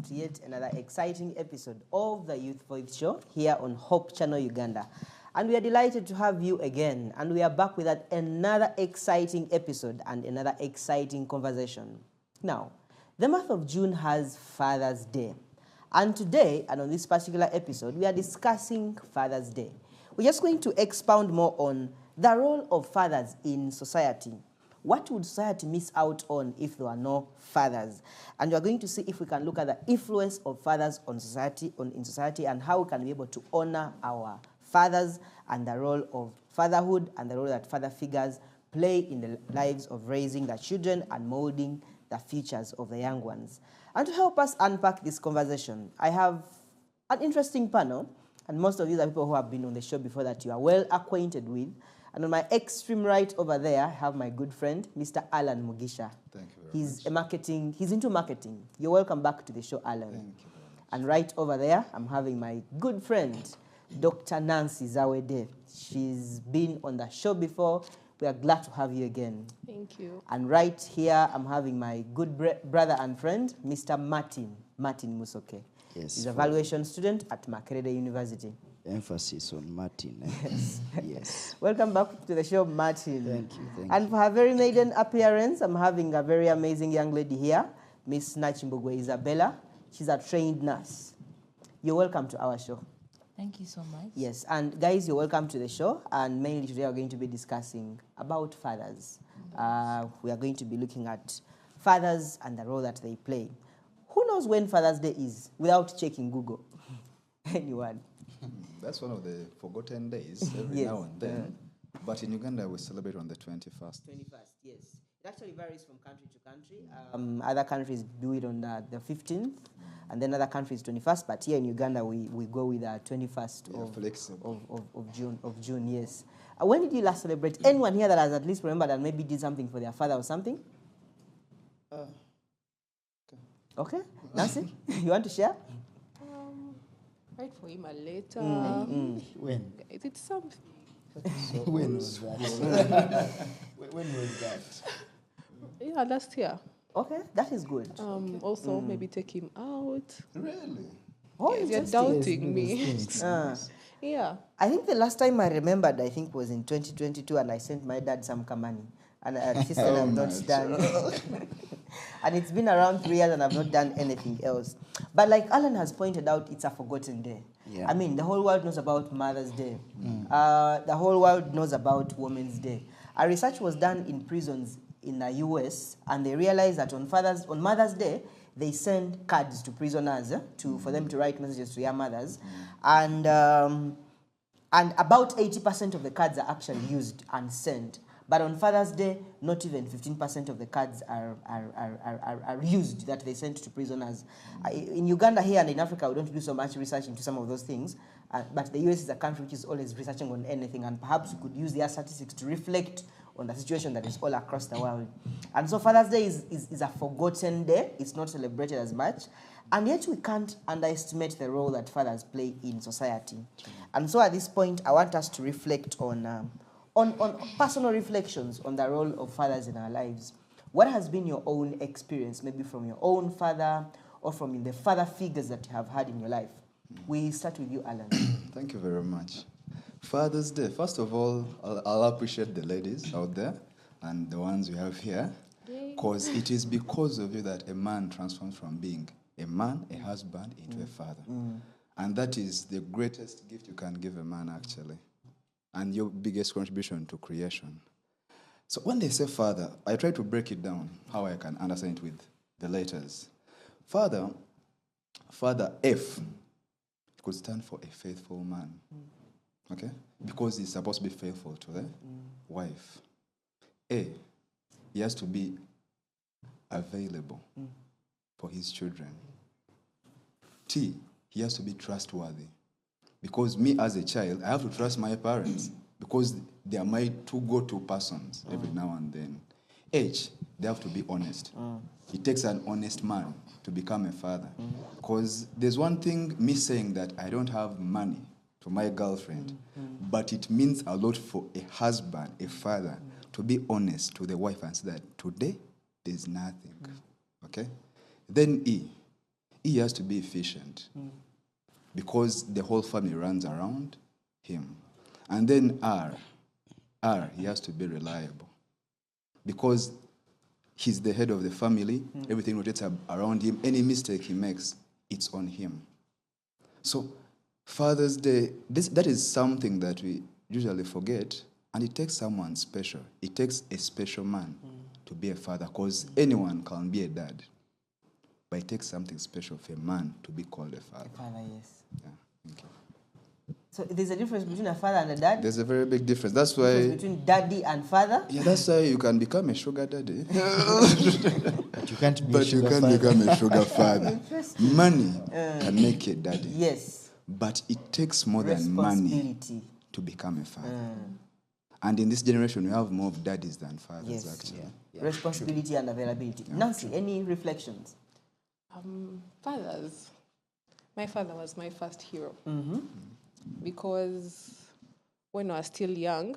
to yet another exciting episode of the Youth Voice Show here on Hope Channel Uganda. And we are delighted to have you again. And we are back with another exciting episode and another exciting conversation. Now, the month of June has Father's Day. And today, and on this particular episode, we are discussing Father's Day. We're just going to expound more on the role of fathers in society. What would society miss out on if there were no fathers? And we're going to see if we can look at the influence of fathers on society, in society, and how we can be able to honor our fathers and the role of fatherhood and the role that father figures play in the lives of raising the children and molding the futures of the young ones. And to help us unpack this conversation, I have an interesting panel, and most of you are people who have been on the show before that you are well acquainted with. And on my extreme right over there, I have my good friend, Mr. Alan Mugisha. Thank you very much. He's into marketing. You're welcome back to the show, Alan. Thank you very much. And right over there, I'm having my good friend, Dr. Nancy Zawede. She's been on the show before. We are glad to have you again. Thank you. And right here, I'm having my good brother and friend, Mr. Martin Musoke. Yes. He's a valuation student at Makerere University. Emphasis on Martin. Yes. Yes. Welcome back to the show, Martin. Thank you. And for her very maiden appearance, I'm having a very amazing young lady here, Miss Nachimbugwe Isabella. She's a trained nurse. You're welcome to our show. Thank you so much. Yes, and guys, you're welcome to the show. And mainly today we're going to be discussing about fathers. We are going to be looking at fathers and the role that they play. Who knows when Father's Day is without checking Google? Anyone? That's one of the forgotten days every Yes. now and then. But in Uganda, we celebrate on the 21st. 21st, yes. It actually varies from country to country. Other countries do it on the 15th, and then other countries 21st. But here in Uganda, we go with the 21st of June. Yes. When did you last celebrate? Anyone here that has at least remembered and maybe did something for their father or something? Okay, Nancy, you want to share? Write for him a letter. When? Is it something? When was that? When was that? Yeah, last year. Okay, that is good. Also, maybe take him out. Really? Oh, Yes, you're interesting. doubting me. Yeah. I think the last time I remembered, I think was in 2022, and I sent my dad some money. And she said I've not done. And it's been around 3 years and I've not done anything else. But like Alan has pointed out, it's a forgotten day. Yeah. I mean, the whole world knows about Mother's Day. The whole world knows about Women's Day. A research was done in prisons in the US, and they realized that on Mother's Day, they send cards to prisoners for them to write messages to their mothers. And about 80% of the cards are actually used and sent. But on Father's Day, not even 15% of the cards are used that they sent to prisoners. In Uganda here and in Africa, we don't do so much research into some of those things. But the US is a country which is always researching on anything, and perhaps we could use their statistics to reflect on the situation that is all across the world. And so Father's Day is a forgotten day. It's not celebrated as much. And yet we can't underestimate the role that fathers play in society. And so at this point, I want us to reflect on personal reflections on the role of fathers in our lives. What has been your own experience, maybe from your own father or from the father figures that you have had in your life? We start with you, Alan. Thank you very much. Father's Day. First of all, I'll appreciate the ladies out there and the ones we have here, because it is because of you that a man transforms from being a man, a husband, into a father. And that is the greatest gift you can give a man, actually, and your biggest contribution to creation. So when they say father, I try to break it down, how I can understand it with the letters. Father, F, could stand for a faithful man. Okay? Because he's supposed to be faithful to the wife. A, he has to be available for his children. T, he has to be trustworthy. Because me as a child, I have to trust my parents because they are my two go-to persons every now and then. H, they have to be honest. It takes an honest man to become a father. Because there's one thing, me saying that I don't have money to my girlfriend, but it means a lot for a husband, a father, to be honest to the wife and say that today there's nothing. Okay? Then E. he has to be efficient because the whole family runs around him. And then he has to be reliable because he's the head of the family. Everything rotates around him. Any mistake he makes, it's on him. So Father's Day, that is something that we usually forget, and it takes someone special. It takes a special man to be a father, because anyone can be a dad. But it takes something special for a man to be called a father. Father, yes. Yeah, thank you. So there's a difference between a father and a dad? There's a very big difference. That's Difference why... between daddy and father? Yeah, that's why you can become a sugar daddy. But you can't be a But you sugar can't father. become a sugar father. Money can make you a daddy. Yes. But it takes more than money Responsibility. to become a father. And in this generation, we have more of daddies than fathers, Yes. actually. Yeah. Responsibility and availability. Nancy, any reflections? Fathers. My father was my first hero. Because when I was still young,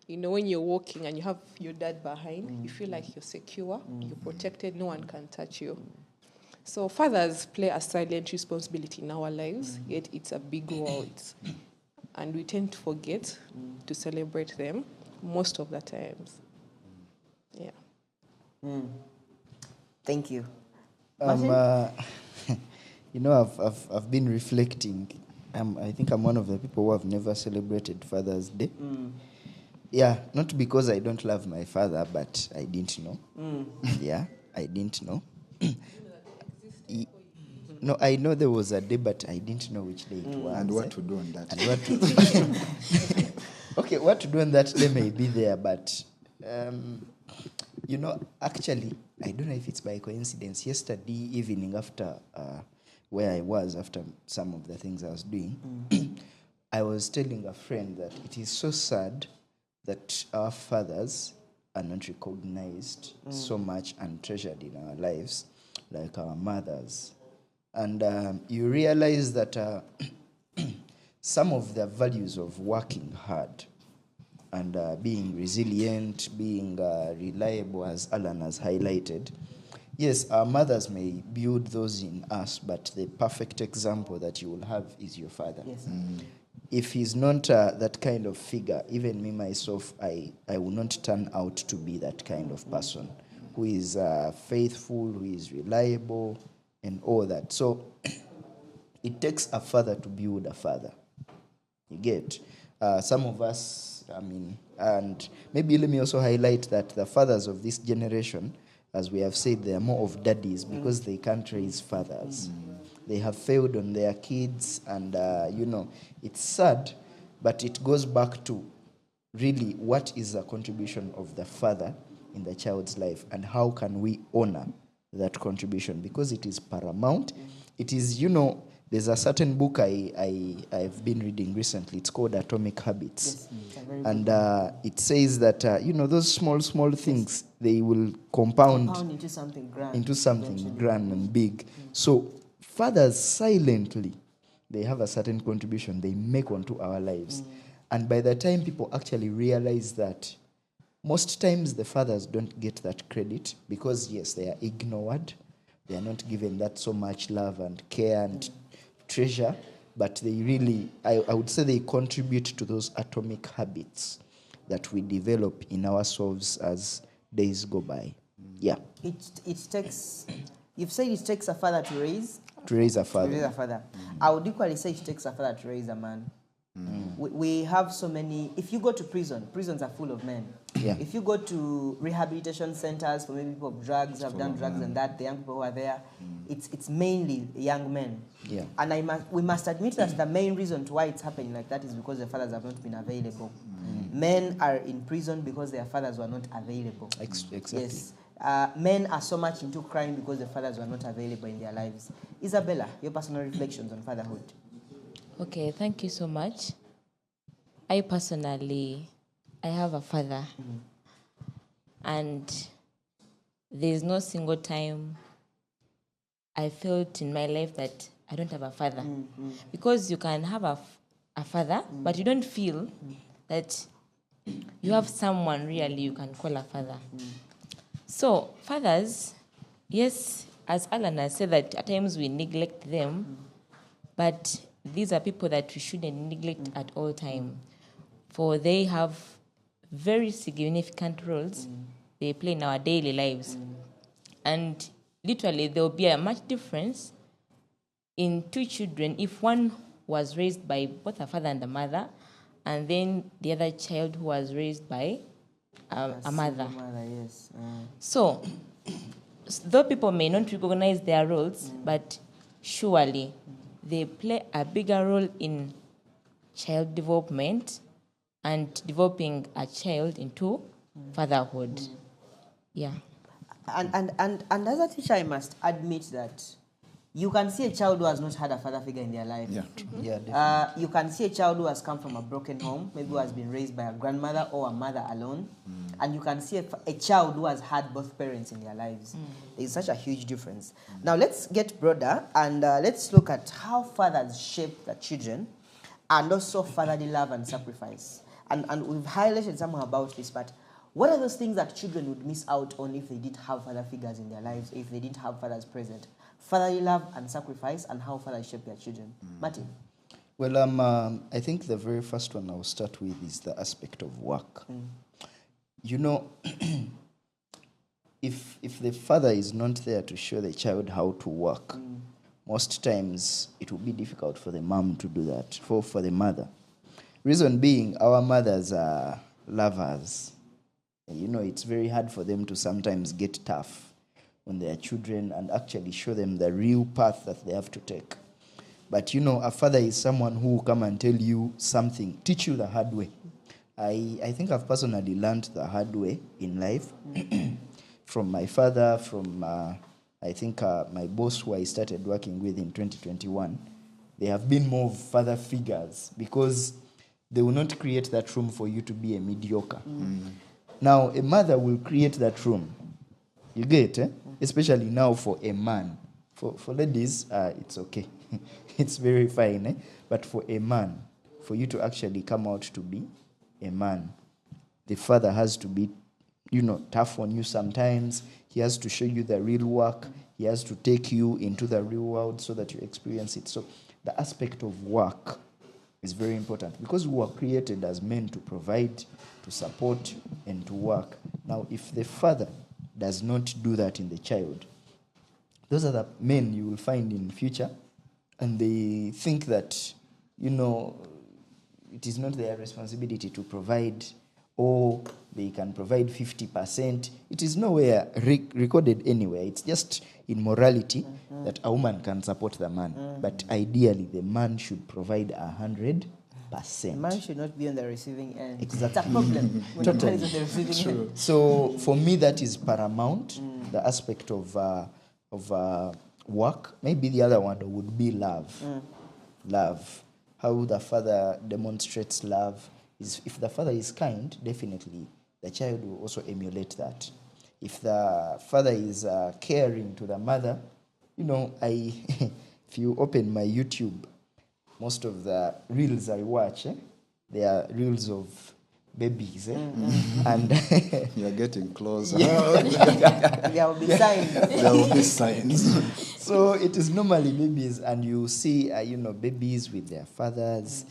you know, when you're walking and you have your dad behind, you feel like you're secure, you're protected, no one can touch you. So fathers play a silent responsibility in our lives, yet it's a big role. And we tend to forget to celebrate them most of the times. Yeah. Thank you. You know, I've been reflecting. I think I'm one of the people who have never celebrated Father's Day. Yeah, not because I don't love my father, but I didn't know. Yeah, I didn't know. No, I know there was a day, but I didn't know which day it was. And what to do on that? And what to okay, what to do on that day may be there, but you know, actually, I don't know if it's by coincidence. Yesterday evening, after where I was, after some of the things I was doing, I was telling a friend that it is so sad that our fathers are not recognized so much and treasured in our lives like our mothers. And you realize that some of the values of working hard and being resilient, being reliable, as Alan has highlighted, yes, our mothers may build those in us, but the perfect example that you will have is your father. Yes. If he's not that kind of figure, even me, myself, I will not turn out to be that kind of person who is faithful, who is reliable, and all that. So it takes a father to build a father. You get? Some of us, I mean, and maybe let me also highlight that the fathers of this generation, as we have said, they are more of daddies because they can't raise fathers. They have failed on their kids, and, you know, it's sad, but it goes back to really what is the contribution of the father in the child's life, and how can we honor that contribution, because it is paramount. It is, you know, there's a certain book I've been reading recently. It's called Atomic Habits. And it says that, you know, those small things, they will compound into something grand. Grand and big. So fathers silently, they have a certain contribution they make onto our lives. And by the time people actually realize that, most times the fathers don't get that credit because, yes, they are ignored. They are not given that so much love and care and treasure, but they really, I would say they contribute to those atomic habits that we develop in ourselves as days go by. Yeah. It takes, you've said it takes a father to raise A father. I would equally say it takes a father to raise a man. We have so many. If you go to prisons are full of men. Yeah. If you go to rehabilitation centers for maybe people of drugs, have done drugs and that, the young people who are there, it's mainly young men. Yeah. And we must admit that the main reason to why it's happening like that is because the fathers have not been available. Men are in prison because their fathers were not available. Exactly. Yes. Men are so much into crime because the fathers were not available in their lives. Isabella, your personal reflections on fatherhood. Okay, thank you so much. I personally, I have a father. And there's no single time I felt in my life that I don't have a father. Because you can have a father, but you don't feel that you have someone really you can call a father. So, fathers, yes, as Alan has said, that at times we neglect them, but these are people that we shouldn't neglect at all time, for they have very significant roles they play in our daily lives. And literally, there will be a much difference in two children if one was raised by both a father and a mother, and then the other child who was raised by a mother. Yes. So, though people may not recognize their roles, but surely they play a bigger role in child development and developing a child into fatherhood. Yeah. And as a teacher, I must admit that you can see a child who has not had a father figure in their life. Yeah. Yeah, definitely. You can see a child who has come from a broken home, maybe who has been raised by a grandmother or a mother alone. And you can see a child who has had both parents in their lives. There's such a huge difference. Now let's get broader and let's look at how fathers shape their children and also fatherly love and sacrifice. And we've highlighted somehow about this, but what are those things that children would miss out on if they didn't have father figures in their lives, if they didn't have fathers present? Fatherly love and sacrifice, and how fathers shape their children. Martin? Well, I think the very first one I'll start with is the aspect of work. You know, if the father is not there to show the child how to work, most times it will be difficult for the mom to do that, for the mother. Reason being, our mothers are lovers. You know, it's very hard for them to sometimes get tough on their children and actually show them the real path that they have to take. But you know, a father is someone who will come and tell you something, teach you the hard way. I think I've personally learned the hard way in life from my father, from I think my boss who I started working with in 2021. They have been more father figures because they will not create that room for you to be a mediocre. Now, a mother will create that room. You get, especially now for a man. For ladies, it's okay. It's very fine. But for a man, for you to actually come out to be a man, the father has to be, you know, tough on you sometimes. He has to show you the real work. He has to take you into the real world so that you experience it. So the aspect of work is very important because we were created as men to provide, to support, and to work. Now, if the father does not do that in the child, those are the men you will find in future, and they think that, you know, it is not their responsibility to provide, or they can provide 50%. It is nowhere recorded anywhere. It's just in morality that a woman can support the man. But ideally, the man should provide 100%. The man should not be on the receiving end. Exactly. It's a problem when the man is on the receiving end. So for me, that is paramount, the aspect of work. Maybe the other one would be love. Love. How the father demonstrates love is, if the father is kind, definitely the child will also emulate that. If the father is caring to the mother, you know, if you open my YouTube, most of the reels I watch, they are reels of babies. And You're getting closer. There will be signs. There will be signs. so it is normally babies, and you see, you know, babies with their fathers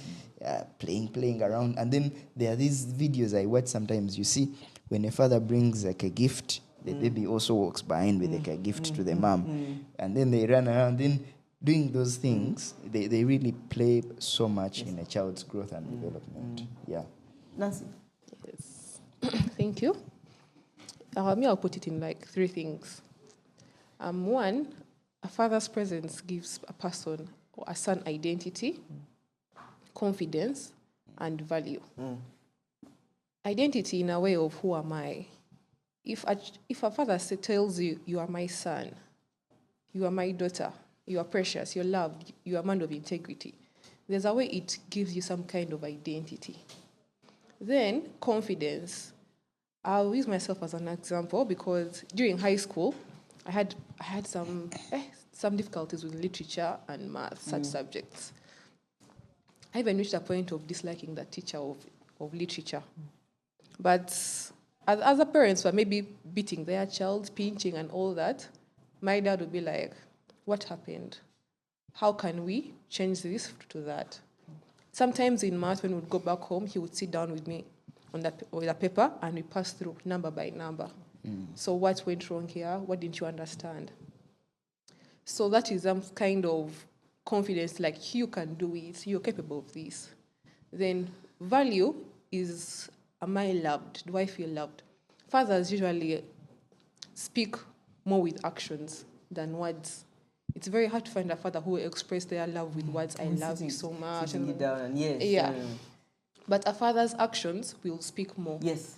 playing around. And then there are these videos I watch sometimes. You see, when a father brings like a gift, the baby also walks behind with like a gift to the mom. And then they run around. Then doing those things, they really play so much in a child's growth and development. Yeah. Nancy? Yes. Thank you. Me, I'll put it in like three things. One, a father's presence gives a person or a son identity, confidence, and value. Identity in a way of who am I? If a father tells you, you are my son, you are my daughter, you are precious, you're loved, you are a man of integrity, there's a way it gives you some kind of identity. Then confidence. I'll use myself as an example because during high school, I had some difficulties with literature and math, such subjects. I even reached a point of disliking the teacher of literature. But as other parents were maybe beating their child, pinching and all that, my dad would be like, what happened? How can we change this to that? Sometimes in math, when we'd go back home, he would sit down with me with a paper and we pass through number by number. So what went wrong here? What didn't you understand? So that is some kind of confidence, like you can do it, you're capable of this. Then value is, am I loved? Do I feel loved? Fathers usually speak more with actions than words. It's very hard to find a father who will express their love with words. I love you so much. Sitting it down and yes. Yeah. But a father's actions will speak more. Yes.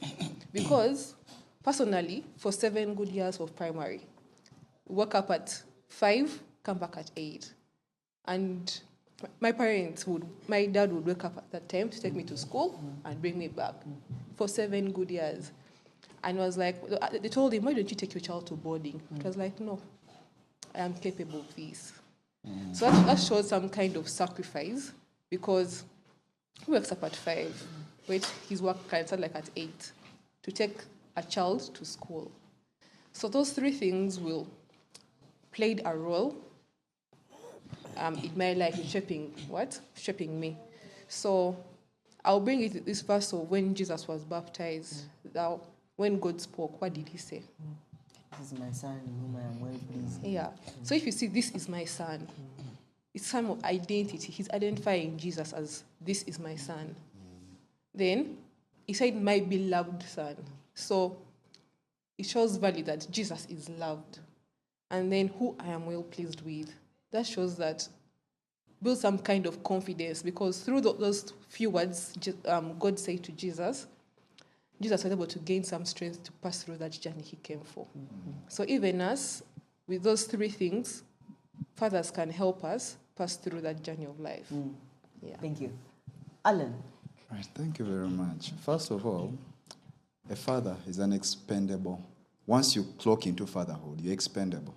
Because personally, for 7 good years of primary, woke up at 5, come back at 8. And my dad would wake up at that time to take me to school and bring me back for 7 good years. And I was like, they told him, why don't you take your child to boarding? It was like, no, I am capable of this. So that shows some kind of sacrifice, because he wakes up at 5, his work can start like at 8, to take a child to school. So those 3 things will played a role in my life, in shaping me. So I'll bring it this verse of when Jesus was baptized. Now, when God spoke, what did he say? This is my son, in whom I am well pleased. Yeah. So if you see, this is my son, it's some of identity. He's identifying Jesus as, this is my son. Then he said, my beloved son. So it shows value that Jesus is loved. And then who I am well pleased with. That shows that, build some kind of confidence, because through those few words God said to Jesus, Jesus was able to gain some strength to pass through that journey he came for. So even us, with those 3 things, fathers can help us pass through that journey of life. Yeah. Thank you. Alan. Right, thank you very much. First of all, a father is unexpendable. Once you clock into fatherhood, you're expendable.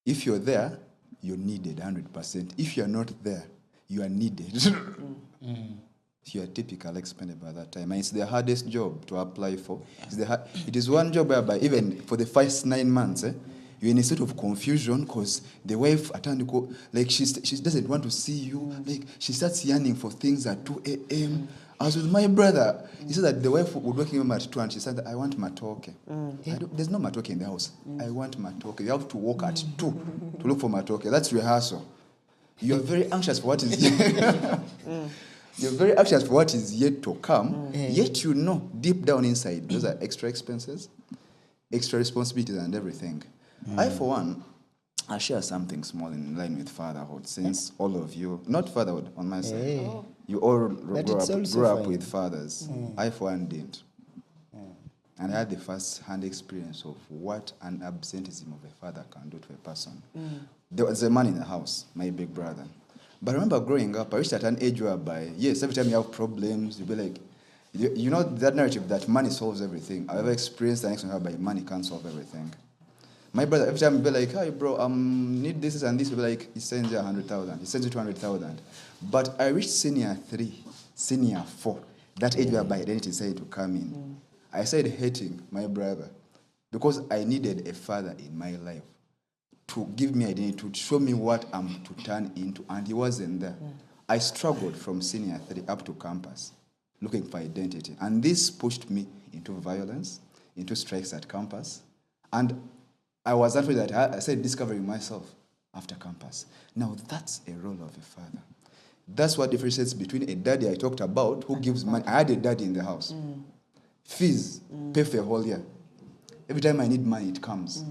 If you're there, you're needed 100%. If you're not there, you are needed. You're typical expendable at that time. And it's the hardest job to apply for. It is one job whereby even for the first 9 months, you're in a state of confusion because the wife like she doesn't want to see you. Like she starts yearning for things at 2 a.m. I was with my brother. He said that the wife would wake him up at 2 and she said, I want matoke. There's no matoke in the house. I want matoke. You have to walk at 2 to look for matoke. That's rehearsal. You're very anxious for what is You're very anxious for what is yet to come, yet you know deep down inside those are extra expenses, extra responsibilities and everything. I, for one, I'll share something small in line with fatherhood, since all of you, not fatherhood on my side, you all grew up with fathers. I, for one, didn't. And I had the first-hand experience of what an absenteeism of a father can do to a person. There was a man in the house, my big brother. But I remember growing up, I reached at an age whereby, yes, every time you have problems, you'll be like, you know that narrative that money solves everything. I've ever experienced the next one whereby money can't solve everything. My brother, every time he'll be like, hey, bro, need this and this, he'll be like, he sends you 100,000, he sends you 200,000. But I reached senior 3, senior 4, that age whereby identity decided to come in. I started hating my brother because I needed a father in my life to give me identity, to show me what I'm to turn into, and he wasn't there. I struggled from senior 3 up to campus, looking for identity. And this pushed me into violence, into strikes at campus. And I was after that, I started discovering myself after campus. Now, that's a role of a father. That's what differentiates between a daddy I talked about who gives money. I had a daddy in the house. Fees, pay for a whole year. Every time I need money, it comes.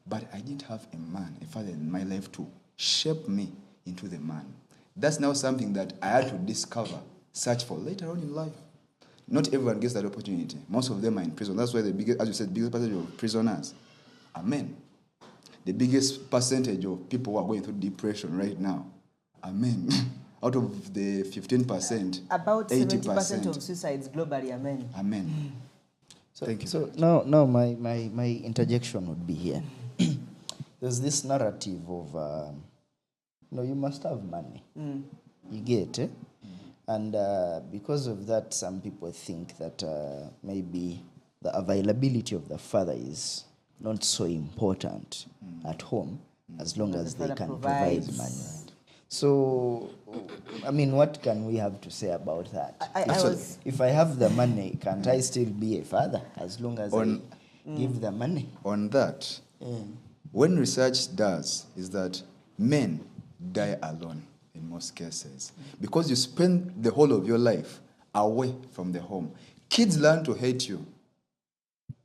But I didn't have a man, a father in my life to shape me into the man. That's now something that I had to discover, search for later on in life. Not everyone gets that opportunity. Most of them are in prison. That's why the biggest, as you said, biggest percentage of prisoners are men. The biggest percentage of people who are going through depression right now are men. Out of the 15%, about 80% 70% of suicides globally are men. are men. Thank you. So now my interjection would be here. There's this narrative of, you must have money. You get it? And because of that, some people think that maybe the availability of the father is not so important at home as long as they father can provides. provide money. So, I mean, what can we have to say about that? If I have the money, can't I still be a father as long as I give the money? On that, when research does is that men die alone in most cases because you spend the whole of your life away from the home. Kids learn to hate you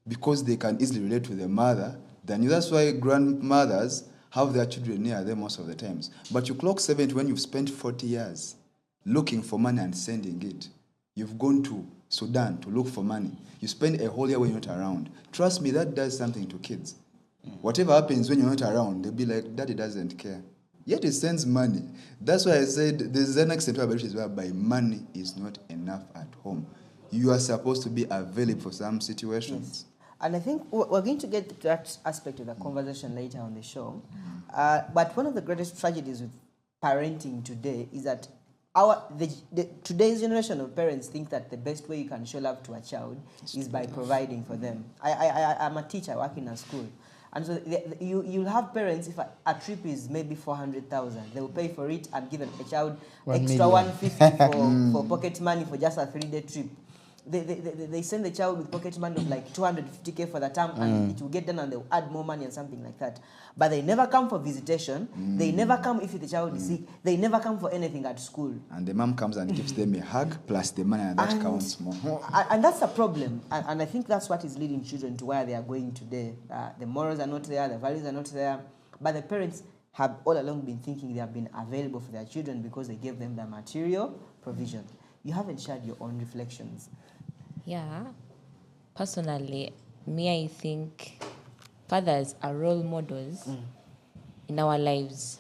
because they can easily relate to their mother than you. That's why grandmothers have their children near them most of the times. But you clock 70 when you've spent 40 years looking for money and sending it. You've gone to Sudan to look for money. You spend a whole year when you're not around. Trust me, that does something to kids. Whatever happens when you're not around, they'll be like, Daddy doesn't care. Yet it sends money. That's why I said there's an extent whereby money is not enough at home. You are supposed to be available for some situations. Yes. And I think we're going to get to that aspect of the conversation later on the show. But one of the greatest tragedies with parenting today is that today's generation of parents think that the best way you can show love to a child is by providing for them. I'm a teacher working in a school. And so you'll have parents, if a trip is maybe 400,000, they will pay for it and give a child extra 150 for pocket money for just a 3-day trip. They send the child with pocket money of like 250K for the term, and it will get done, and they'll add more money and something like that. But they never come for visitation. They never come if the child is sick. They never come for anything at school. And the mom comes and gives them a hug plus the money, and that counts more. And that's a problem. And I think that's what is leading children to where they are going today. The morals are not there, the values are not there. But the parents have all along been thinking they have been available for their children because they gave them the material provision. You haven't shared your own reflections. Yeah. Personally, I think fathers are role models in our lives.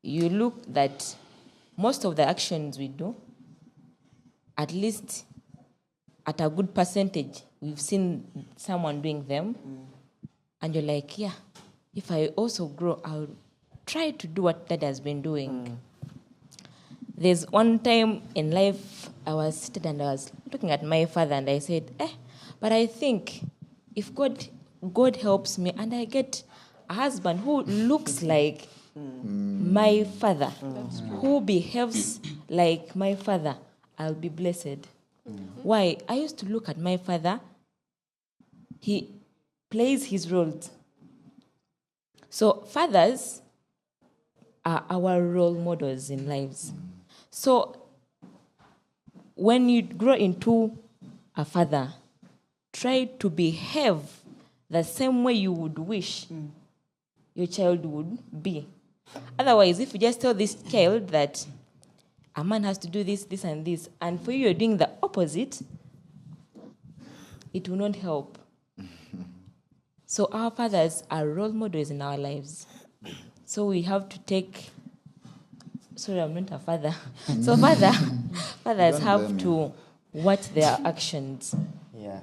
You look that most of the actions we do, at least at a good percentage, we've seen someone doing them. And you're like, yeah, if I also grow, I'll try to do what Dad has been doing. There's one time in life I was seated and I was looking at my father and I said, but I think if God helps me and I get a husband who looks like my father, who behaves like my father, I'll be blessed. Why? I used to look at my father. He plays his roles. So fathers are our role models in lives. So when you grow into a father, try to behave the same way you would wish your child would be. Otherwise, if you just tell this child that a man has to do this, this, and this, and for you you're doing the opposite, it will not help. So our fathers are role models in our lives. So we have to take... Sorry, I'm not a father. So fathers have to watch their actions. Yeah.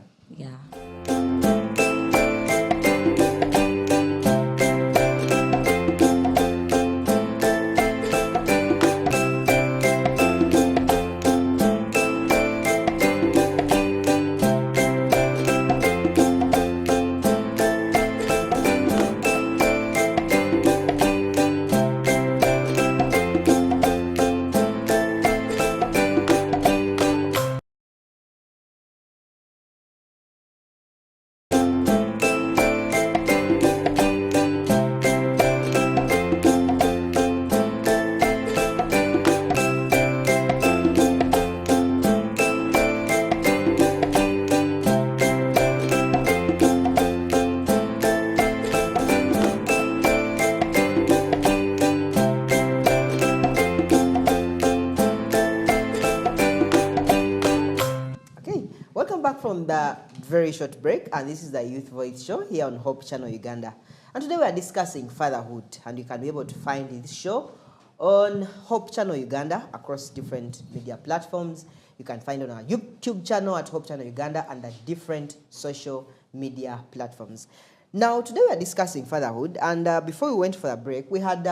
From the very short break, and this is the Youth Voice Show here on Hope Channel Uganda. And today we are discussing fatherhood, and you can be able to find this show on Hope Channel Uganda across different media platforms. You can find it on our YouTube channel at Hope Channel Uganda and at different social media platforms. Now, today we are discussing fatherhood, and before we went for the break, we had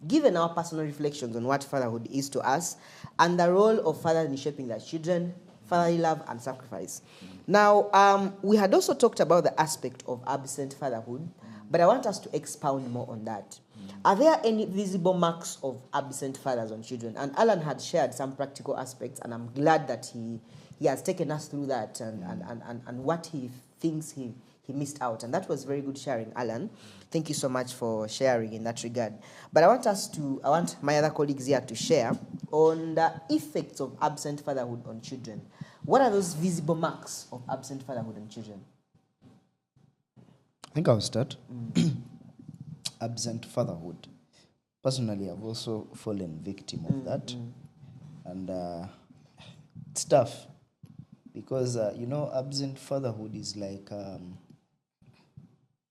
given our personal reflections on what fatherhood is to us and the role of fathers in shaping their children fatherly love and sacrifice. Now, we had also talked about the aspect of absent fatherhood, but I want us to expound more on that. Are there any visible marks of absent fathers on children? And Alan had shared some practical aspects, and I'm glad that he has taken us through that and what he thinks he missed out. And that was very good sharing, Alan. Thank you so much for sharing in that regard. But I want my other colleagues here to share on the effects of absent fatherhood on children. What are those visible marks of absent fatherhood on children? I think I'll start. Absent fatherhood. Personally, I've also fallen victim of that. And it's tough because, absent fatherhood is like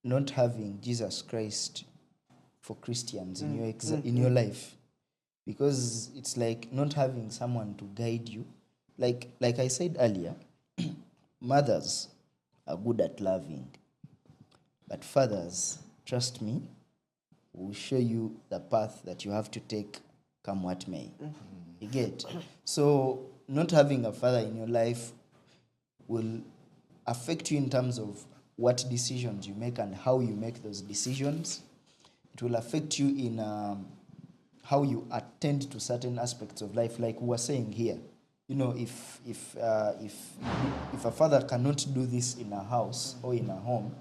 not having Jesus Christ for Christians in your life. Because it's like not having someone to guide you. Like I said earlier, mothers are good at loving. But fathers, trust me, will show you the path that you have to take come what may. You get? So not having a father in your life will affect you in terms of what decisions you make and how you make those decisions. It will affect you in how you attend to certain aspects of life, like we were saying here. If a father cannot do this in a house or in a home,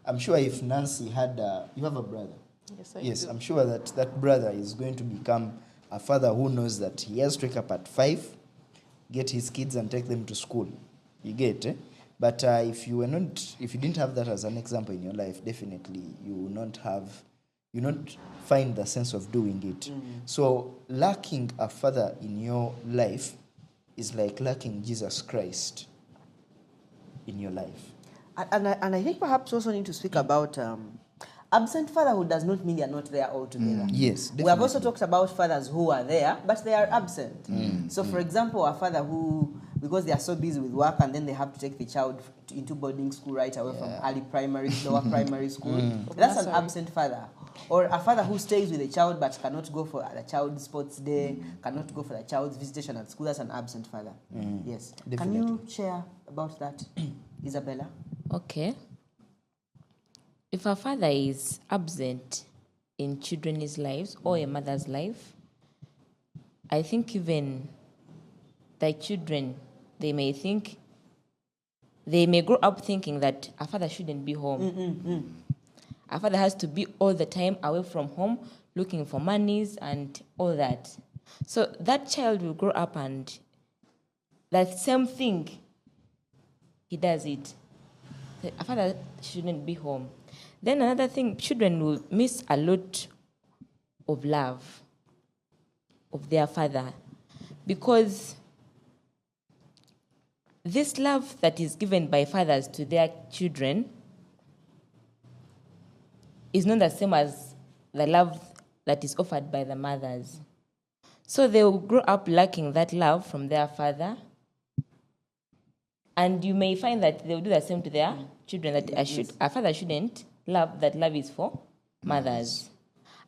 I'm sure if Nancy had you have a brother. Yes, I Yes, do. I'm sure that brother is going to become a father who knows that he has to wake up at 5, get his kids and take them to school. You get, eh? But if you didn't have that as an example in your life, definitely you will not find the sense of doing it. So lacking a father in your life is like lacking Jesus Christ in your life. And I think perhaps also need to speak about absent fatherhood does not mean they are not there altogether. Yes, We have also talked about fathers who are there, but they are absent. So, for example, a father who, because they are so busy with work and then they have to take the child into boarding school right away from early primary, lower primary school, that's an absent father. Or a father who stays with the child but cannot go for the child's sports day, cannot go for the child's visitation at school, that's an absent father. Yes. Definitely. Can you share about that, Isabella? Okay. If a father is absent in children's lives or a mother's life, I think even the children, they may grow up thinking that a father shouldn't be home. A father has to be all the time away from home, looking for monies and all that. So that child will grow up and that same thing, he does it. A father shouldn't be home. Then another thing, children will miss a lot of love of their father because this love that is given by fathers to their children is not the same as the love that is offered by the mothers. So they will grow up lacking that love from their father. And you may find that they will do the same to their children, that a father shouldn't love, that love is for mothers.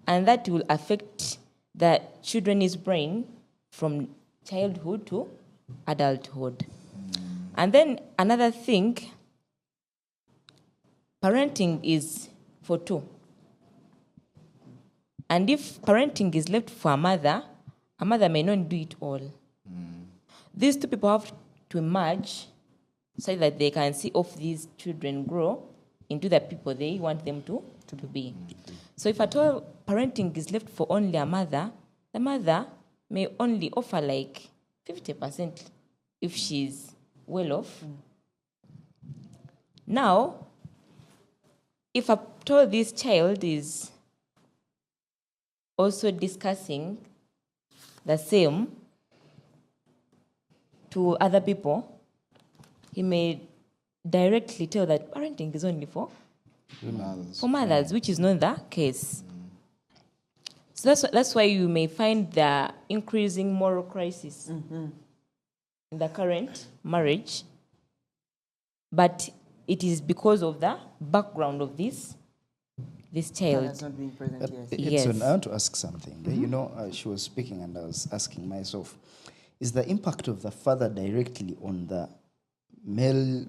And that will affect the children's brain from childhood to adulthood. And then another thing, parenting is for two. And if parenting is left for a mother may not do it all. These two people have to merge so that they can see of these children grow into the people they want them to be. So if at all parenting is left for only a mother, the mother may only offer like 50% if she's well off. Now, if at all this child is also discussing the same to other people, he may directly tell that parenting is only for mothers, which is not the case. So that's why you may find the increasing moral crisis in the current marriage. But it is because of the background of this child. Father's not being present, yes. Yes. Edson, I want to ask something. She was speaking and I was asking myself, is the impact of the father directly on the male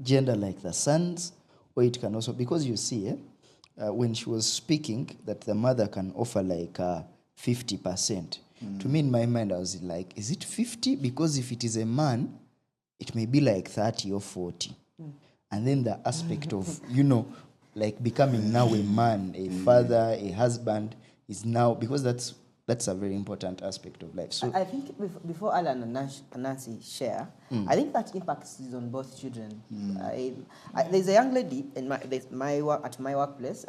gender, like the sons, or it can also, because you see, when she was speaking, that the mother can offer like 50%. To me, in my mind, I was like, is it 50? Because if it is a man, it may be like 30 or 40. And then the aspect of, like becoming now a man, a father, a husband, is now, because that's a very important aspect of life. So I think before Alan and Nancy share, I think that impact is on both children. There's a young lady in at my workplace.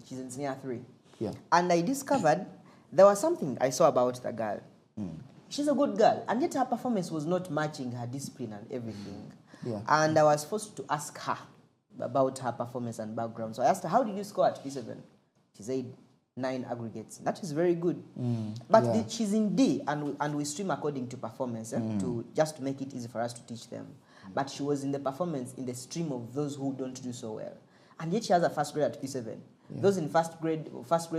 She's in senior 3. Yeah. And I discovered there was something I saw about the girl. She's a good girl, and yet her performance was not matching her discipline and everything. Yeah. And I was forced to ask her about her performance and background. So I asked her, how did you score at P7? She said 9 aggregates. That is very good. But she's in D, and we stream according to performance to just make it easy for us to teach them. But she was in the performance in the stream of those who don't do so well. And yet she has a first grade at P7. Those in first grades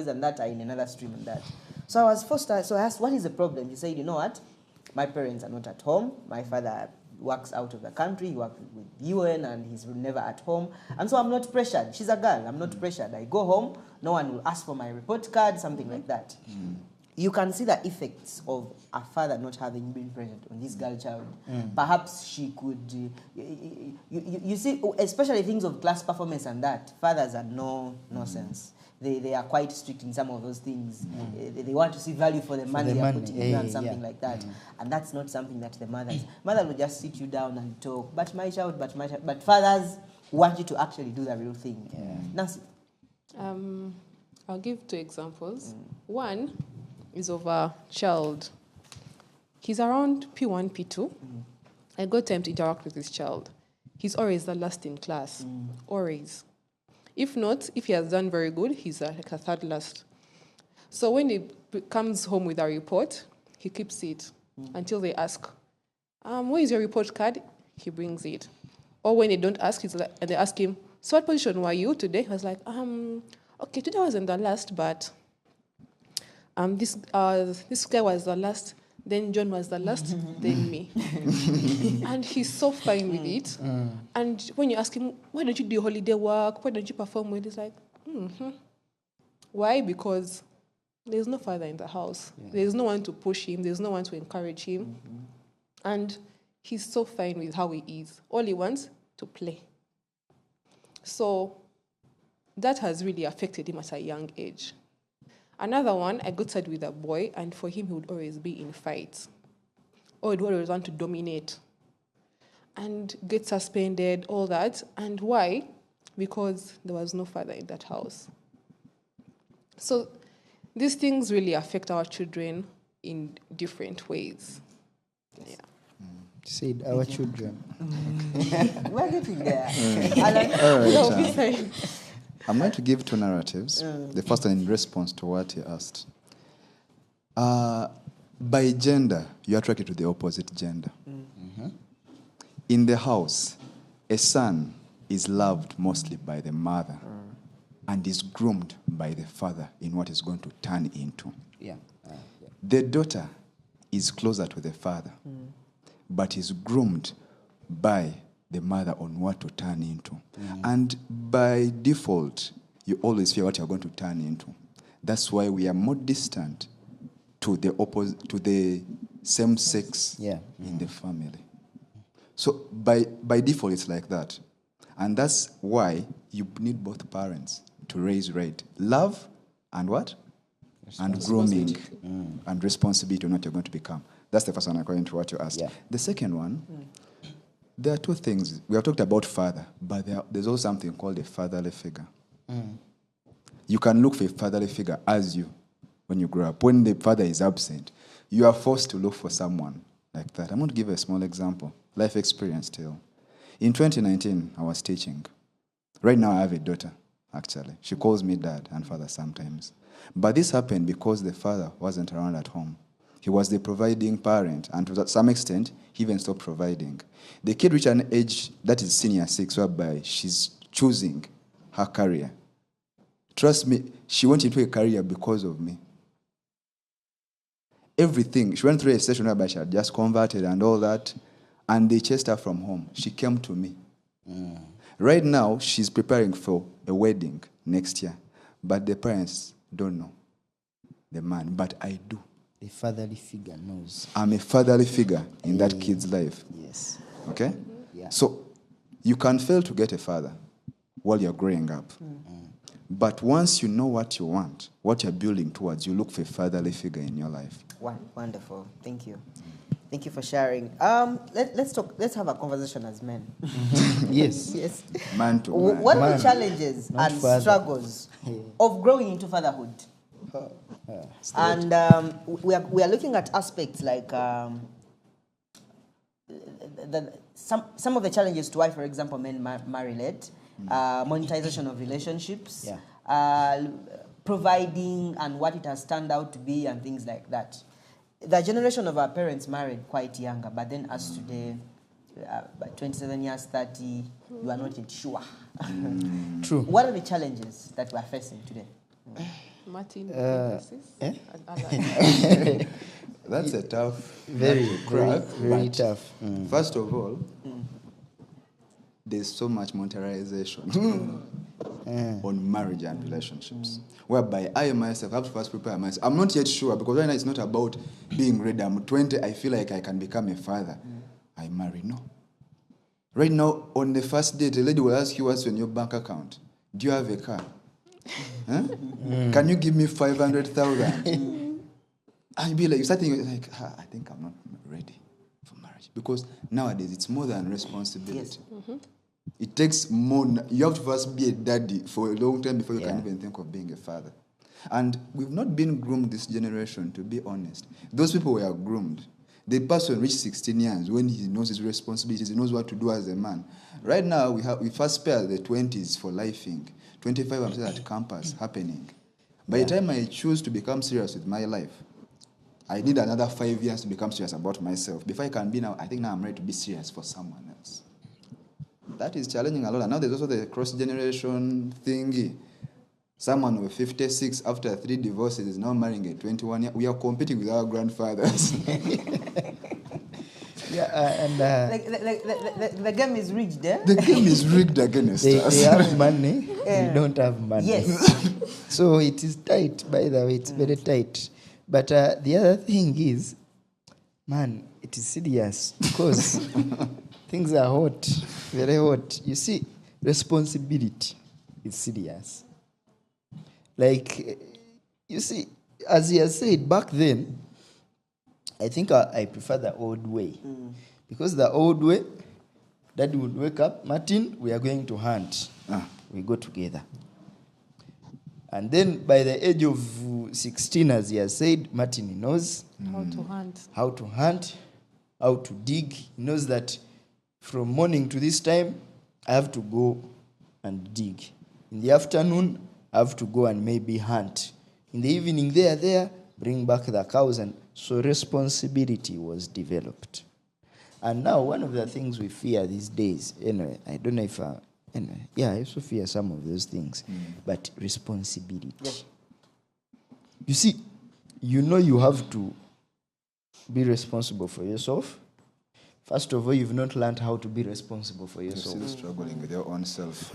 and that are in another stream and that. So I was forced to, so I asked, what is the problem? She said, you know what? My parents are not at home. My father works out of the country. He works with UN and he's never at home. And so I'm not pressured. She's a girl. I'm not pressured. I go home. No one will ask for my report card, something like that. You can see the effects of a father not having been present on this girl child. Perhaps she could, you see, especially things of class performance and that, fathers are no sense. They are quite strict in some of those things. They want to see value for the money they are putting in and something like that. And that's not something that the mother will just sit you down and talk, but fathers want you to actually do the real thing. Nancy? I'll give 2 examples. One is of a child. He's around P1, P2. I got time to interact with this child. He's always the last in class. Always. If not, if he has done very good, he's like a third last. So when he comes home with a report, he keeps it until they ask, where is your report card? He brings it. Or when they don't ask, and they ask him, so what position were you today? He was like, okay, today I was in the last, but this guy was the last, then John was the last, then me. And he's so fine with it. And when you ask him, why don't you do holiday work? Why don't you perform well? He's like, Why? Because there's no father in the house. There's no one to push him. There's no one to encourage him. And he's so fine with how he is. All he wants to play. So that has really affected him at a young age. Another one, I got sad with a boy, and for him, he would always be in fights. Or he'd always want to dominate. And get suspended, all that. And why? Because there was no father in that house. So these things really affect our children in different ways. Yeah. Said our children. We're getting there. All right. I'm going to give 2 narratives. The first one in response to what he asked. By gender, you're attracted to the opposite gender. In the house, a son is loved mostly by the mother and is groomed by the father in what he's going to turn into. The daughter is closer to the father, but is groomed by the mother on what to turn into. And by default, you always fear what you're going to turn into. That's why we are more distant to the same sex in the family. So by default, it's like that. And that's why you need both parents to raise love and what? And grooming and responsibility on what you're going to become. That's the first one according to what you asked. The second one, there are 2 things. We have talked about father, but there's also something called a fatherly figure. You can look for a fatherly figure as you, when you grow up. When the father is absent, you are forced to look for someone like that. I'm going to give a small example. Life experience still. In 2019, I was teaching. Right now, I have a daughter, actually. She calls me dad and father sometimes. But this happened because the father wasn't around at home. He was the providing parent, and to some extent, he even stopped providing. The kid reached an age that is senior 6, whereby she's choosing her career. Trust me, she went into a career because of me. everything. She went through a session whereby she had just converted and all that, and they chased her from home. She came to me. Right now, she's preparing for a wedding next year, but the parents don't know the man, but I do. The fatherly figure knows. I'm a fatherly figure in that kid's life. Yes. Okay? Yeah. So you can fail to get a father while you're growing up. But once you know what you want, what you're building towards, you look for a fatherly figure in your life. Wonderful. Thank you. Thank you for sharing. Let's talk. Let's have a conversation as men. Yes. Yes. Man to man. What are Man, the challenges not and father. struggles of growing into fatherhood? And we are looking at aspects like some of the challenges to why, for example, men marry late, monetization of relationships, providing and what it has turned out to be, and things like that. The generation of our parents married quite younger, but then as today, by 27 years, 30, you are not yet sure. True. What are the challenges that we are facing today? Martin, That's a tough Very, nut to very, crack, very but tough. First of all, there's so much monetization on marriage and relationships, whereby I myself have to first prepare myself. I'm not yet sure, because right now it's not about being ready. I'm 20, I feel like I can become a father. I marry, no. Right now, on the first date, a lady will ask you what's in your bank account. Do you have a car? Huh? Can you give me 500,000? And you be like, you start thinking, like, I think I'm not ready for marriage. Because nowadays, it's more than responsibility. Yes. It takes more. You have to first be a daddy for a long time before you can even think of being a father. And we've not been groomed this generation, to be honest. Those people were groomed. The person reached 16 years when he knows his responsibilities, he knows what to do as a man. Right now, we first spare the 20s for lifing. 25, I'm still at campus happening. By the time I choose to become serious with my life, I need another 5 years to become serious about myself. Before I can be now, I think now I'm ready to be serious for someone else. That is challenging a lot. And now there's also the cross-generation thingy. Someone with 56 after 3 divorces is now marrying a 21 year. We are competing with our grandfathers. The game is rigged, eh? The game is rigged against us. They have money, we don't have money. Yes. So it is tight, by the way, it's very tight. But the other thing is, man, it is serious because things are hot, very hot. You see, responsibility is serious. Like, you see, as he has said, back then, I think I prefer the old way. Because the old way, Daddy would wake up, Martin, we are going to hunt. We go together. And then by the age of 16, as he has said, Martin knows how to hunt. How to hunt, how to dig. He knows that from morning to this time, I have to go and dig. In the afternoon, I have to go and maybe hunt. In the evening, there, bring back the cows. And so responsibility was developed. And now one of the things we fear these days, anyway, I don't know if, I also fear some of those things, but responsibility. Yes. You see, you have to be responsible for yourself. First of all, you've not learned how to be responsible for yourself. You're still struggling with your own self.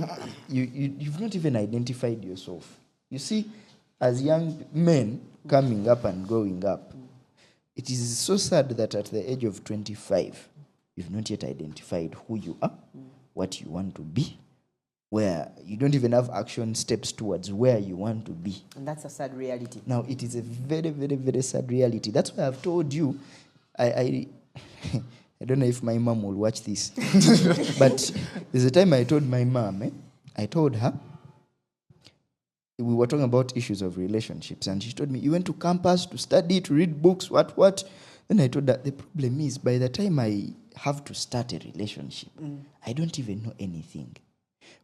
You've not even identified yourself. You see, as young men coming up and growing up, it is so sad that at the age of 25, you've not yet identified who you are, what you want to be, where you don't even have action steps towards where you want to be. And that's a sad reality. Now, it is a very, very, very sad reality. That's why I've told you, I don't know if my mom will watch this, but there's a time I told my mom, I told her, we were talking about issues of relationships, and she told me, you went to campus to study, to read books, what? Then I told her, the problem is, by the time I have to start a relationship, I don't even know anything.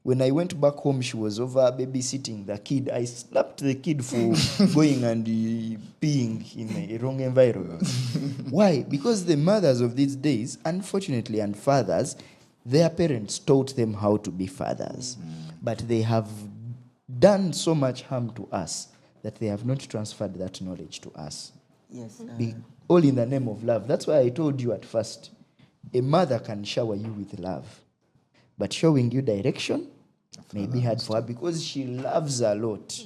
When I went back home, she was over babysitting the kid. I slapped the kid for going and peeing in a wrong environment. Why? Because the mothers of these days, unfortunately, and fathers, their parents taught them how to be fathers. But they have done so much harm to us that they have not transferred that knowledge to us. Yes. All in the name of love. That's why I told you at first, a mother can shower you with love, but showing you direction may be hard for her because she loves a lot.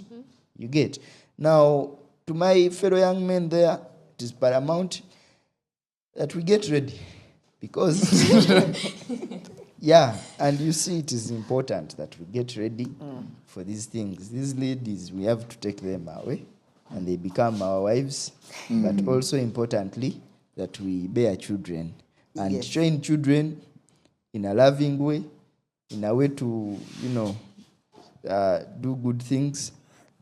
You get? Now, to my fellow young men there, it is paramount that we get ready because, yeah, and you see, it is important that we get ready for these things. These ladies, we have to take them away and they become our wives, but also importantly, that we bear children and Yes. train children in a loving way, in a way to, do good things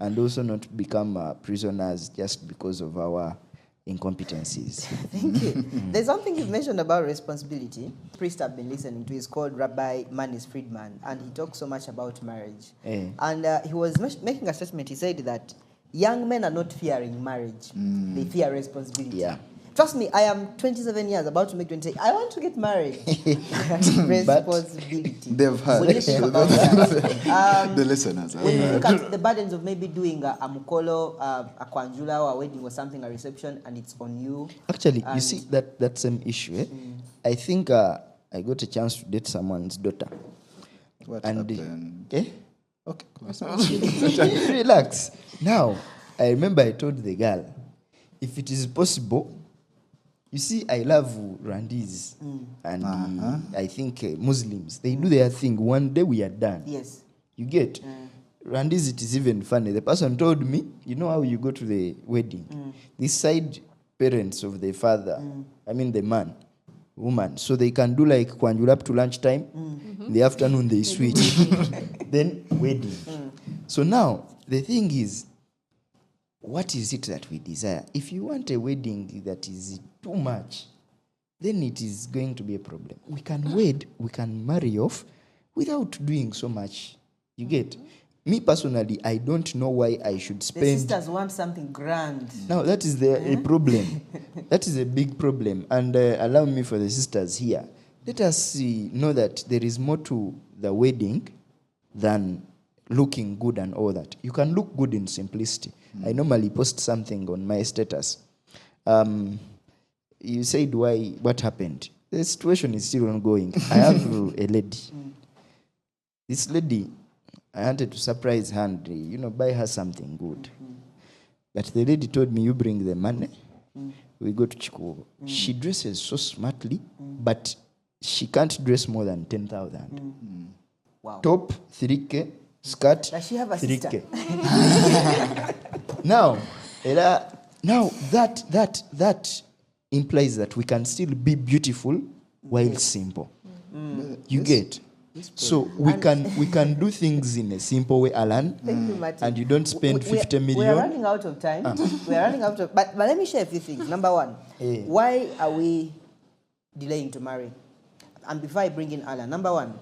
and also not become prisoners just because of our incompetencies. Thank you. There's something you've mentioned about responsibility. Priest I've been listening to is called Rabbi Manis Friedman, and he talks so much about marriage. And he was making a statement. He said that young men are not fearing marriage; they fear responsibility. Yeah. Trust me, I am 27 years, about to make 28. I want to get married. Responsibility. They've heard. When you think about that, The listeners. when you look at the burdens of maybe doing a mukolo, a kwanjula, or a wedding or something, a reception, and it's on you. Actually, you see that same issue. I think I got a chance to date someone's daughter. What And happened? Okay. Relax. Now, I remember I told the girl, if it is possible, you see, I love Rwandese and I think Muslims. They do their thing. One day we are done. Yes. You get? Rwandese, it is even funny. The person told me, you know how you go to the wedding? This side parents of the father, I mean the man, woman, so they can do like kwanjula up to lunchtime. In the afternoon they switch. Then wedding. So now, the thing is, what is it that we desire? If you want a wedding that is too much, then it is going to be a problem. We can wed, we can marry off without doing so much. You get? Me personally, I don't know why I should The spend. sisters want something grand. Now, that is a problem. That is a big problem. And allow me for the sisters here. Let us know that there is more to the wedding than looking good and all that. You can look good in simplicity. I normally post something on my status. You said, what happened? The situation is still ongoing. I have a lady. This lady, I wanted to surprise her and, buy her something good. But the lady told me, you bring the money, we go to Chikugo. She dresses so smartly, but she can't dress more than 10,000. Wow. Top, 3K, skirt, Does she have a 3K. Now that implies that we can still be beautiful while simple. You get? So we can do things in a simple way, Alan. Thank you, Martin. And you don't spend 50 million. We are running out of time. We are running out of. But let me share a few things. Number one, why are we delaying to marry? And before I bring in Alan, number one,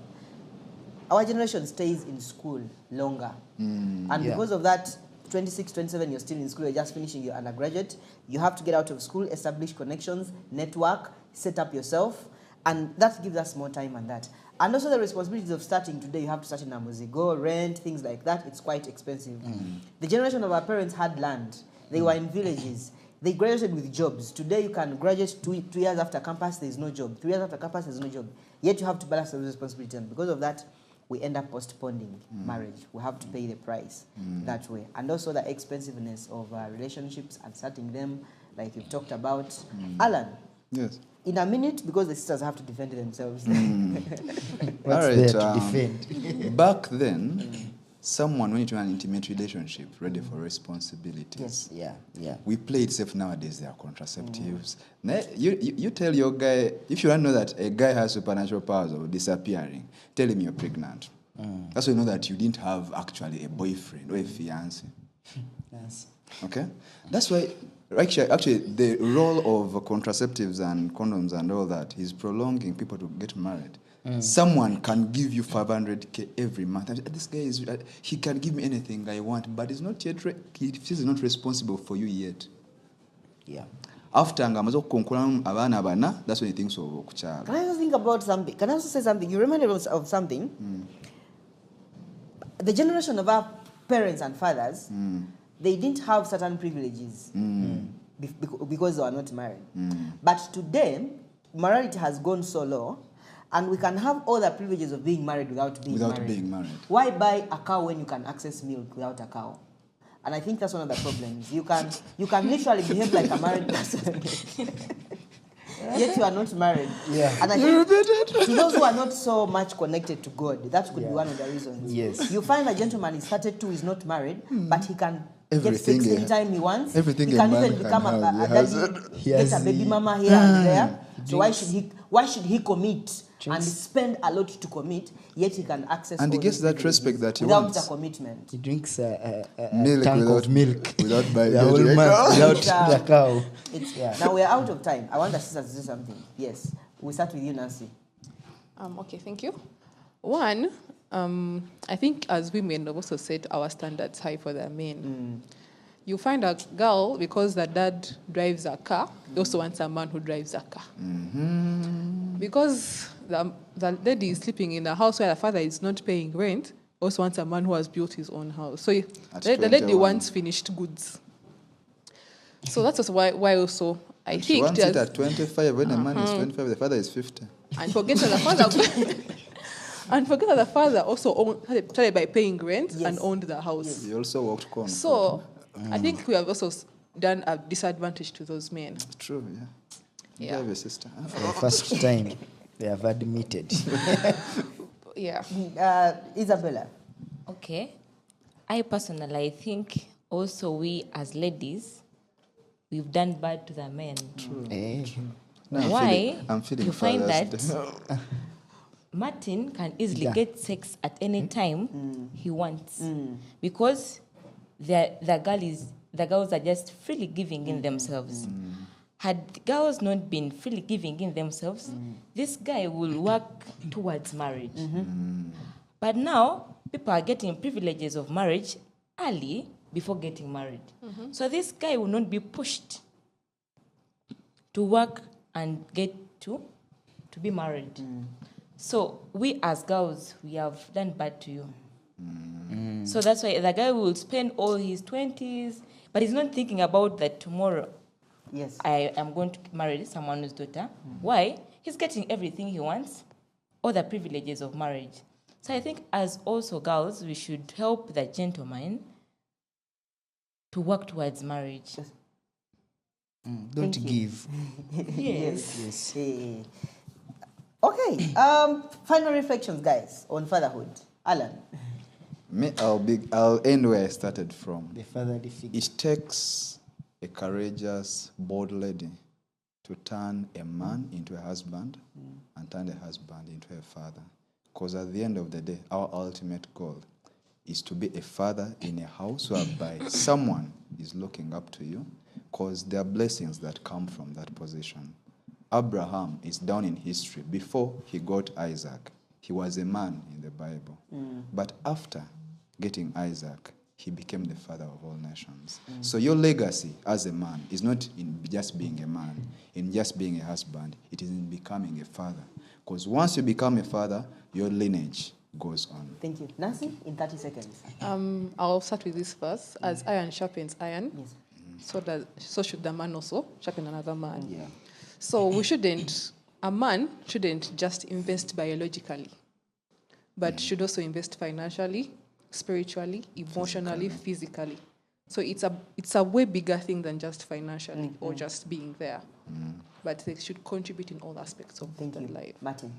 our generation stays in school longer. And because of that, 26, 27, you're still in school, you're just finishing your undergraduate. You have to get out of school, establish connections, network, set up yourself. And that gives us more time on that. And also the responsibilities of starting today, you have to start in Amuzigo, rent, things like that. It's quite expensive. The generation of our parents had land. They were in villages. They graduated with jobs. Today you can graduate 2 years after campus, there's no job. 3 years after campus, there's no job. Yet you have to balance those responsibilities. And because of that, we end up postponing marriage. We have to pay the price that way. And also the expensiveness of relationships and starting them, like you've talked about. Alan. Yes. In a minute, because the sisters have to defend themselves. What's All right, there to defend? Back then, someone went into an intimate relationship ready for responsibilities. Yes. Yeah. We play it safe nowadays, there are contraceptives. You tell your guy, if you want to know that a guy has supernatural powers of disappearing, tell him you're pregnant. That's why you know that you didn't have actually a boyfriend or a fiancé. Yes. Okay? That's why, actually, the role of contraceptives and condoms and all that is prolonging people to get married. Someone can give you 500K every month. This guy he can give me anything I want, but he's not yet. He's not responsible for you yet. Yeah. After ngamazo kukonkula abana bana, that's when he thinks of okuchala. Can I also think about something? Can I also say something? You reminded me of something. The generation of our parents and fathers, they didn't have certain privileges. because they are not married. But today, morality has gone so low, and we can have all the privileges of being married without being married. Why buy a cow when you can access milk without a cow? And I think that's one of the problems. You can literally behave like a married person, yet you are not married. Yeah. And I think to those who are not so much connected to God, that could be one of the reasons. Yes. You find a gentleman is 32, is not married, but he can Everything, get sex anytime he wants. everything he a can man even can become have, a he has daddy, it. get a baby mama here and there. So why should he commit and spend a lot to commit, yet he can access And he all gets these that privileges respect that he without wants. the commitment. He drinks a Milk tank without- of milk. without buying the whole it. month without Yeah. the cow. Now we're out of time. I want the sisters to do something. Yes. We start with you, Nancy. Okay, thank you. One, I think as women, we've also set our standards high for the men. You find a girl, because the dad drives a car, he also wants a man who drives a car. Because the lady is sleeping in a house where the father is not paying rent, also wants a man who has built his own house. So the lady 21. wants finished goods. So that's also why also I She think wants it there's- at 25. When a man is 25, the father is 50. and forget that the father and forget that the father also started by paying rent and owned the house. He also walked corn. So I think we have also done a disadvantage to those men. True, yeah. You Yeah. have a sister. For the first time, they have admitted. Yeah. Isabella. Okay. I personally, I think also we as ladies, we've done bad to the men. Eh, Now Why? I'm feeling You find Father's that Day. Martin can easily Yeah. get sex at any time he wants because the girls are just freely giving in themselves. Had girls not been freely giving in themselves, this guy will work towards marriage. But now people are getting privileges of marriage early before getting married. So this guy will not be pushed to work and get to be married. So we as girls, we have done bad to you. So that's why the guy will spend all his 20s, but he's not thinking about that tomorrow Yes. I am going to marry someone's daughter. Why? He's getting everything he wants, all the privileges of marriage. So I think as also girls, we should help the gentleman to work towards marriage. don't Thank you. give. Yes. Eh. Okay. Final reflections, guys, on fatherhood. Alan. Me, I'll end where I started from. The fatherly figure. It takes a courageous, bold lady to turn a man into a husband and turn a husband into a father. Because at the end of the day, our ultimate goal is to be a father in a house whereby someone is looking up to you, because there are blessings that come from that position. Abraham is down in history. Before he got Isaac, he was a man in the Bible. But after getting Isaac, he became the father of all nations. So your legacy as a man is not in just being a man, in just being a husband. It is in becoming a father. Because once you become a father, your lineage goes on. Thank you. Nancy, in 30 seconds. I'll start with this first. As iron sharpens iron, Yes. so should the man also sharpen another man. Yeah. So a man shouldn't just invest biologically, but should also invest financially, spiritually, emotionally, physically. So it's a way bigger thing than just financially or just being there. But they should contribute in all aspects of Thank their you. life. Martin.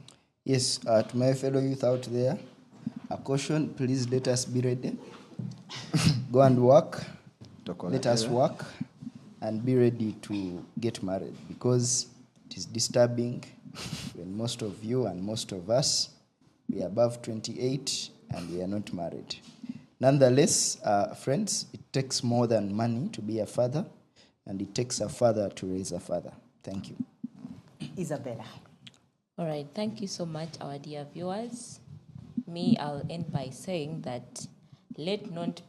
Yes, to my fellow youth out there, a caution, please let us be ready. Go and work. Let us work and be ready to get married, because it is disturbing when most of you and most of us, we are above 28 and we are not married. Nonetheless, friends, it takes more than money to be a father, and it takes a father to raise a father. Thank you. Isabella. All right, thank you so much, our dear viewers. I'll end by saying that let not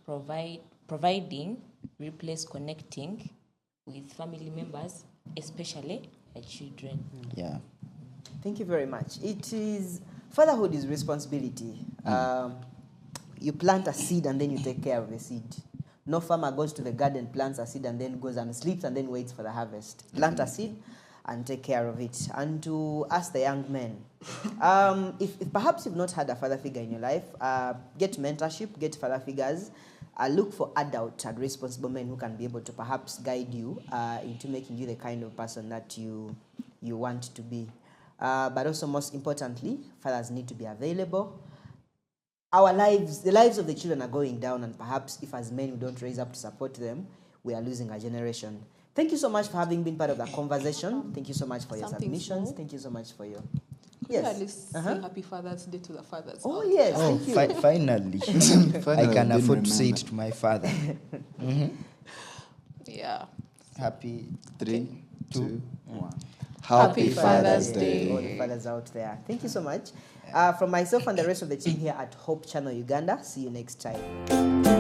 providing replace connecting with family members, especially the children. Yeah. Thank you very much. Fatherhood is responsibility. You plant a seed and then you take care of the seed. No farmer goes to the garden, plants a seed, and then goes and sleeps and then waits for the harvest. Plant a seed and take care of it. And to ask the young men, if perhaps you've not had a father figure in your life, get mentorship, get father figures. Look for adult and responsible men who can be able to perhaps guide you into making you the kind of person that you want to be. But also, most importantly, fathers need to be available. Our lives, the lives of the children are going down, and perhaps if as men we don't raise up to support them, we are losing a generation. Thank you so much for having been part of the conversation. Thank you so much for your Something submissions. small. Thank you so much for your... Could you at least say Happy Father's Day to the fathers? Oh, out yes. there? Thank you. Finally. I Finally, can didn't afford to say it remember. to my father. Yeah. Happy 3, 2, 1. Happy Father's Day. All the fathers out there. Thank you so much. From myself and the rest of the team here at Hope Channel Uganda, see you next time.